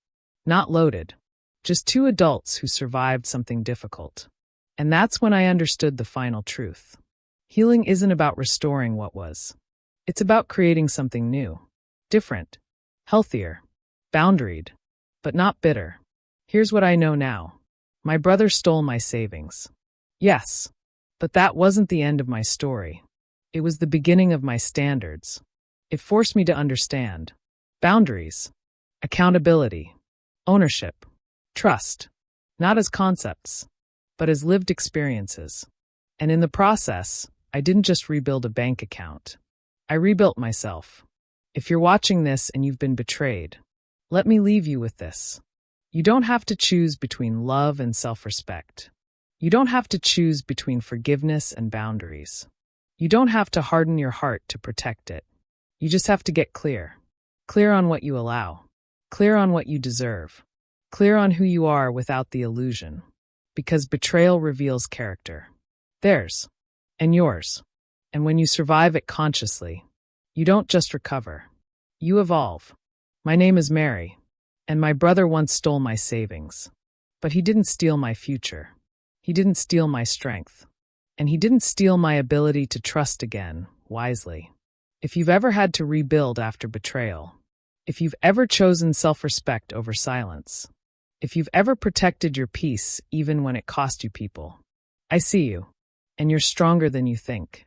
Not loaded. Just two adults who survived something difficult. And that's when I understood the final truth. Healing isn't about restoring what was. It's about creating something new. Different. Healthier. Boundaried. But not bitter. Here's what I know now. My brother stole my savings. Yes. But that wasn't the end of my story. It was the beginning of my standards. It forced me to understand. Boundaries. Accountability. Ownership. Trust. Not as concepts, but as lived experiences. And in the process, I didn't just rebuild a bank account. I rebuilt myself. If you're watching this and you've been betrayed, let me leave you with this. You don't have to choose between love and self-respect. You don't have to choose between forgiveness and boundaries. You don't have to harden your heart to protect it. You just have to get clear. Clear on what you allow. Clear on what you deserve. Clear on who you are without the illusion. Because betrayal reveals character. Theirs. And yours. And when you survive it consciously, you don't just recover. You evolve. My name is Mary. And my brother once stole my savings. But he didn't steal my future. He didn't steal my strength. And he didn't steal my ability to trust again, wisely. If you've ever had to rebuild after betrayal, if you've ever chosen self-respect over silence, if you've ever protected your peace even when it cost you people, I see you. And you're stronger than you think.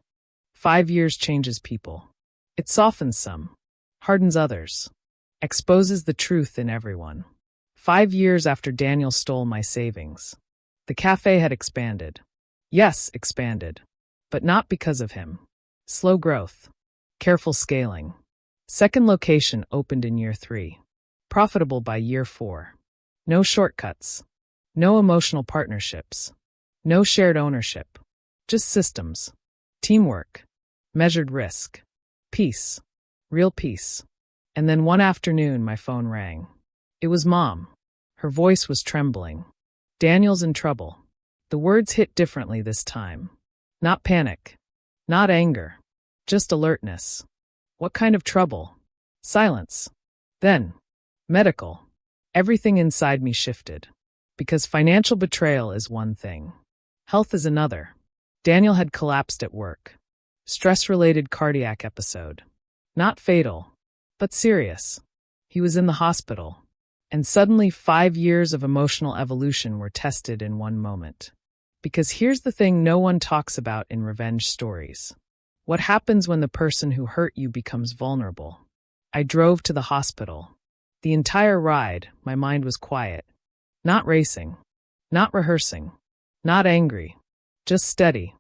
5 years changes people. It softens some, hardens others, exposes the truth in everyone. 5 years after Daniel stole my savings, the cafe had expanded. Yes, expanded. But not because of him. Slow growth. Careful scaling. Second location opened in year 3. Profitable by year 4. No shortcuts. No emotional partnerships. No shared ownership. Just systems. Teamwork. Measured risk. Peace. Real peace. And then one afternoon my phone rang. It was Mom. Her voice was trembling. Daniel's in trouble. The words hit differently this time. Not panic. Not anger. Just alertness. What kind of trouble? Silence. Then, medical. Everything inside me shifted. Because financial betrayal is one thing. Health is another. Daniel had collapsed at work. Stress-related cardiac episode. Not fatal, but serious. He was in the hospital. And suddenly 5 years of emotional evolution were tested in one moment. Because here's the thing no one talks about in revenge stories. What happens when the person who hurt you becomes vulnerable? I drove to the hospital. The entire ride, my mind was quiet. Not racing. Not rehearsing. Not angry. Just steady.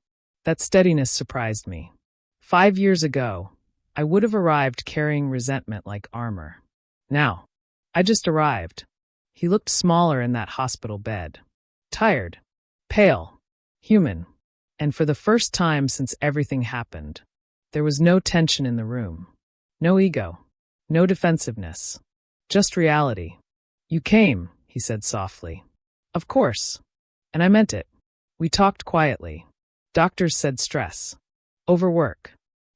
That steadiness surprised me. 5 years ago, I would have arrived carrying resentment like armor. Now, I just arrived. He looked smaller in that hospital bed. Tired. Pale. Human. And for the first time since everything happened, there was no tension in the room. No ego. No defensiveness. Just reality. You came, he said softly. Of course. And I meant it. We talked quietly. Doctors said stress. Overwork.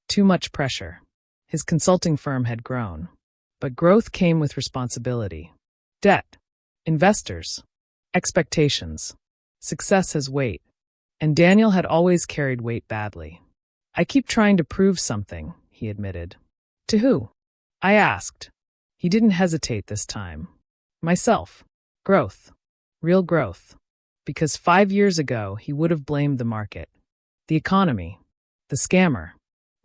Too much pressure. His consulting firm had grown. But growth came with responsibility. Debt. Investors. Expectations. Success has weight. And Daniel had always carried weight badly. I keep trying to prove something, he admitted. To who? I asked. He didn't hesitate this time. Myself. Growth. Real growth. Because 5 years ago, he would have blamed the market. The economy. The scammer.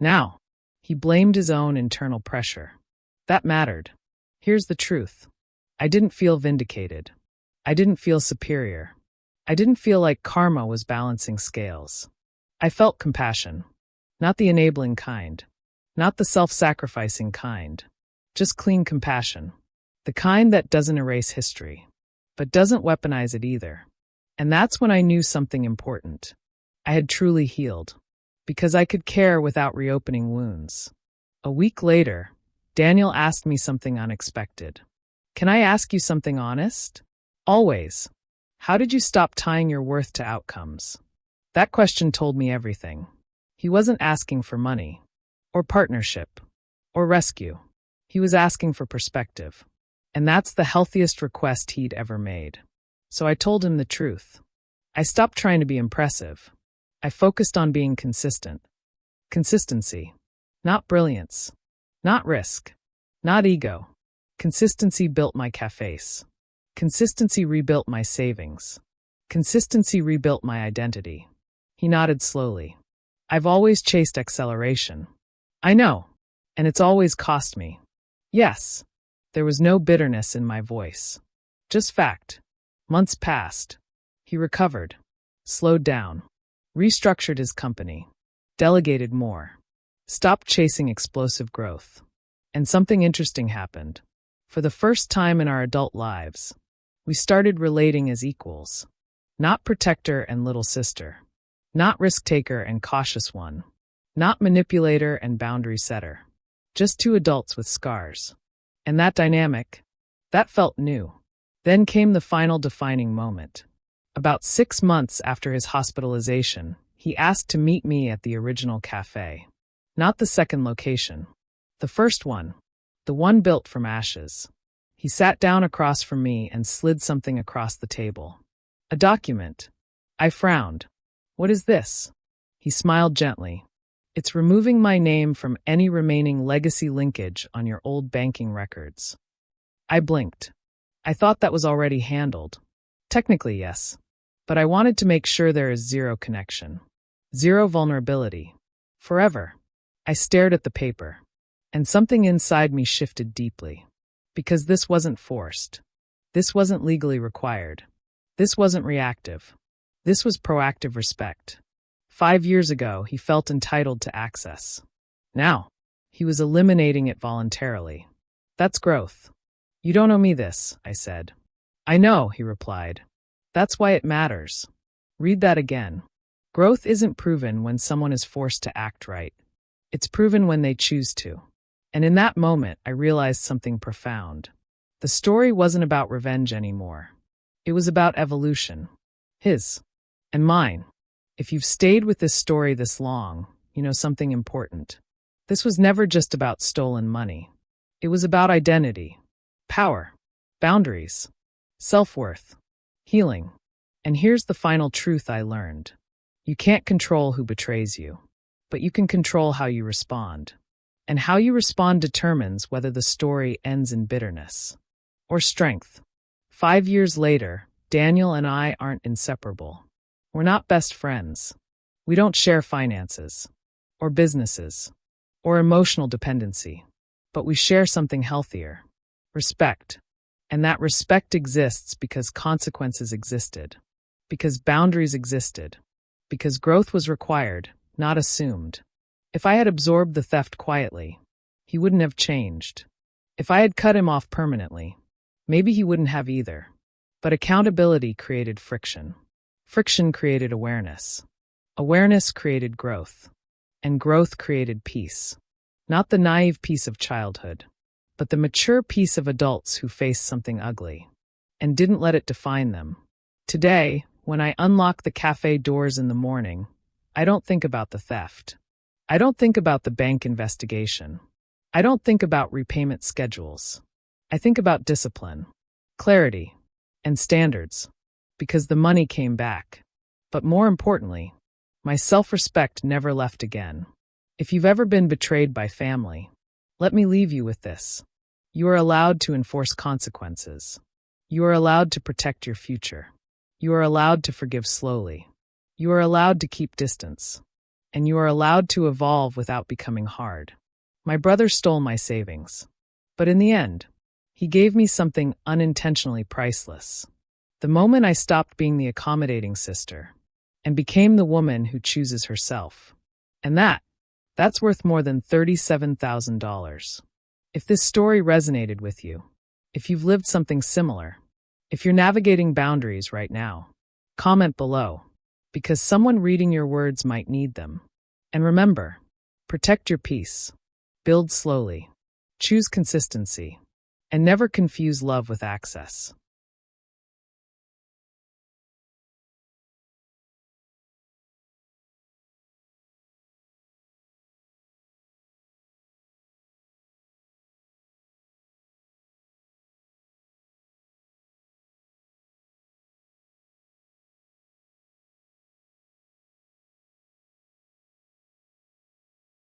Now, he blamed his own internal pressure. That mattered. Here's the truth. I didn't feel vindicated. I didn't feel superior. I didn't feel like karma was balancing scales. I felt compassion. Not the enabling kind. Not the self-sacrificing kind. Just clean compassion. The kind that doesn't erase history, but doesn't weaponize it either. And that's when I knew something important. I had truly healed. Because I could care without reopening wounds. A week later, Daniel asked me something unexpected. Can I ask you something honest? Always. How did you stop tying your worth to outcomes? That question told me everything. He wasn't asking for money, or partnership, or rescue. He was asking for perspective. And that's the healthiest request he'd ever made. So I told him the truth. I stopped trying to be impressive. I focused on being consistent. Consistency. Not brilliance. Not risk. Not ego. Consistency built my cafes. Consistency rebuilt my savings. Consistency rebuilt my identity. He nodded slowly. I've always chased acceleration. I know. And it's always cost me. Yes. There was no bitterness in my voice. Just fact. Months passed. He recovered. Slowed down. Restructured his company. Delegated more. Stopped chasing explosive growth. And something interesting happened. For the first time in our adult lives, we started relating as equals. Not protector and little sister. Not risk-taker and cautious one. Not manipulator and boundary setter. Just two adults with scars. And that dynamic, that felt new. Then came the final defining moment. About 6 months after his hospitalization, he asked to meet me at the original cafe. Not the second location. The first one. The one built from ashes. He sat down across from me and slid something across the table. A document. I frowned. What is this? He smiled gently. It's removing my name from any remaining legacy linkage on your old banking records. I blinked. I thought that was already handled. Technically, yes. But I wanted to make sure there is zero connection. Zero vulnerability. Forever. I stared at the paper. And something inside me shifted deeply. Because this wasn't forced. This wasn't legally required. This wasn't reactive. This was proactive respect. 5 years ago, he felt entitled to access. Now, he was eliminating it voluntarily. That's growth. You don't owe me this, I said. I know, he replied. That's why it matters. Read that again. Growth isn't proven when someone is forced to act right. It's proven when they choose to. And in that moment, I realized something profound. The story wasn't about revenge anymore. It was about evolution. His. And mine. If you've stayed with this story this long, you know something important. This was never just about stolen money. It was about identity, power, boundaries, self-worth, healing. And here's the final truth I learned. You can't control who betrays you, but you can control how you respond. And how you respond determines whether the story ends in bitterness or strength. 5 years later, Daniel and I aren't inseparable. We're not best friends. We don't share finances, or businesses, or emotional dependency. But we share something healthier: respect. And that respect exists because consequences existed, because boundaries existed, because growth was required, not assumed. If I had absorbed the theft quietly, he wouldn't have changed. If I had cut him off permanently, maybe he wouldn't have either. But accountability created friction. Friction created awareness. Awareness created growth. And growth created peace. Not the naive peace of childhood, but the mature peace of adults who faced something ugly and didn't let it define them. Today, when I unlock the cafe doors in the morning, I don't think about the theft. I don't think about the bank investigation. I don't think about repayment schedules. I think about discipline, clarity, and standards, because the money came back. But more importantly, my self-respect never left again. If you've ever been betrayed by family, let me leave you with this. You are allowed to enforce consequences. You are allowed to protect your future. You are allowed to forgive slowly. You are allowed to keep distance. And you are allowed to evolve without becoming hard. My brother stole my savings. But in the end, he gave me something unintentionally priceless. The moment I stopped being the accommodating sister and became the woman who chooses herself. And that's worth more than $37,000. If this story resonated with you, if you've lived something similar, if you're navigating boundaries right now, comment below, because someone reading your words might need them. And remember, protect your peace, build slowly, choose consistency, and never confuse love with access.